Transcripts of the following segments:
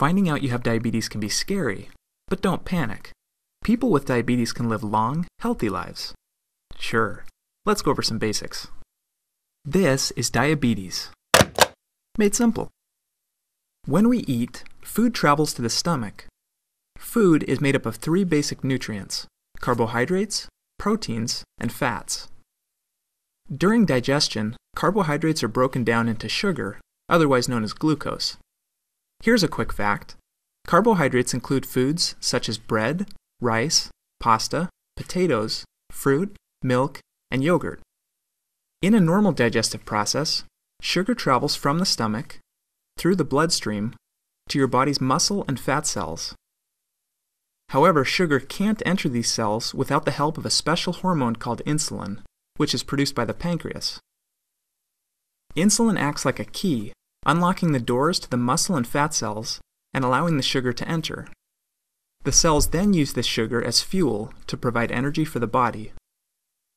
Finding out you have diabetes can be scary, but don't panic. People with diabetes can live long, healthy lives. Sure, let's go over some basics. This is diabetes. Made simple. When we eat, food travels to the stomach. Food is made up of 3 basic nutrients: carbohydrates, proteins, and fats. During digestion, carbohydrates are broken down into sugar, otherwise known as glucose. Here's a quick fact. Carbohydrates include foods such as bread, rice, pasta, potatoes, fruit, milk, and yogurt. In a normal digestive process, sugar travels from the stomach, through the bloodstream, to your body's muscle and fat cells. However, sugar can't enter these cells without the help of a special hormone called insulin, which is produced by the pancreas. Insulin acts like a key, unlocking the doors to the muscle and fat cells and allowing the sugar to enter. The cells then use this sugar as fuel to provide energy for the body.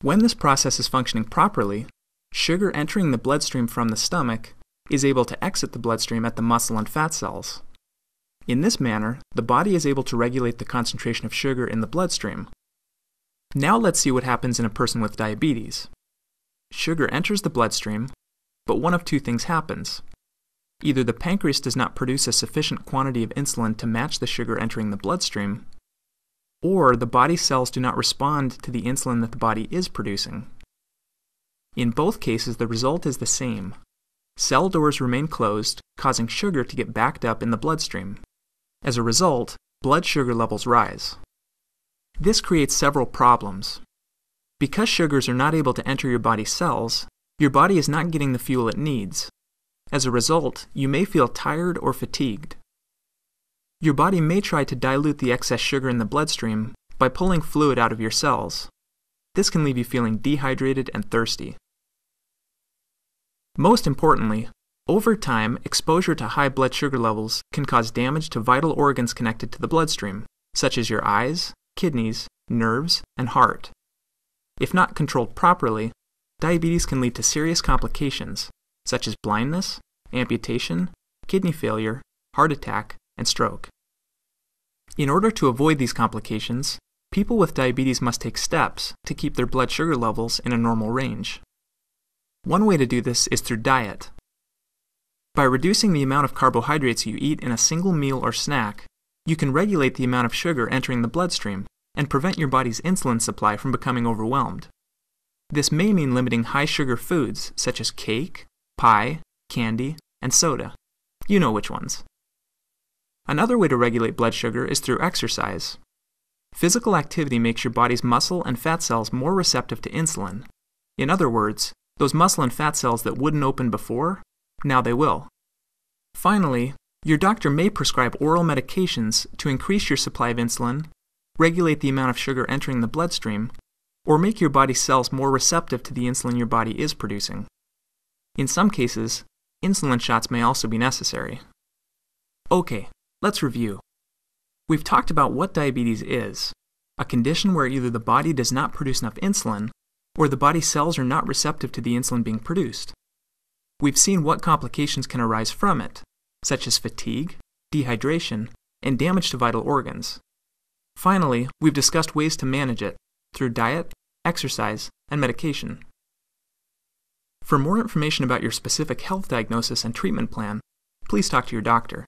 When this process is functioning properly, sugar entering the bloodstream from the stomach is able to exit the bloodstream at the muscle and fat cells. In this manner, the body is able to regulate the concentration of sugar in the bloodstream. Now let's see what happens in a person with diabetes. Sugar enters the bloodstream, but one of 2 things happens. Either the pancreas does not produce a sufficient quantity of insulin to match the sugar entering the bloodstream, or the body cells do not respond to the insulin that the body is producing. In both cases, the result is the same. Cell doors remain closed, causing sugar to get backed up in the bloodstream. As a result, blood sugar levels rise. This creates several problems. Because sugars are not able to enter your body's cells, your body is not getting the fuel it needs. As a result, you may feel tired or fatigued. Your body may try to dilute the excess sugar in the bloodstream by pulling fluid out of your cells. This can leave you feeling dehydrated and thirsty. Most importantly, over time, exposure to high blood sugar levels can cause damage to vital organs connected to the bloodstream, such as your eyes, kidneys, nerves, and heart. If not controlled properly, diabetes can lead to serious complications, such as blindness, amputation, kidney failure, heart attack, and stroke. In order to avoid these complications, people with diabetes must take steps to keep their blood sugar levels in a normal range. One way to do this is through diet. By reducing the amount of carbohydrates you eat in a single meal or snack, you can regulate the amount of sugar entering the bloodstream and prevent your body's insulin supply from becoming overwhelmed. This may mean limiting high-sugar foods such as cake, pie, candy, and soda. You know which ones. Another way to regulate blood sugar is through exercise. Physical activity makes your body's muscle and fat cells more receptive to insulin. In other words, those muscle and fat cells that wouldn't open before, now they will. Finally, your doctor may prescribe oral medications to increase your supply of insulin, regulate the amount of sugar entering the bloodstream, or make your body's cells more receptive to the insulin your body is producing. In some cases, insulin shots may also be necessary. Okay, let's review. We've talked about what diabetes is, a condition where either the body does not produce enough insulin, or the body cells are not receptive to the insulin being produced. We've seen what complications can arise from it, such as fatigue, dehydration, and damage to vital organs. Finally, we've discussed ways to manage it through diet, exercise, and medication. For more information about your specific health diagnosis and treatment plan, please talk to your doctor.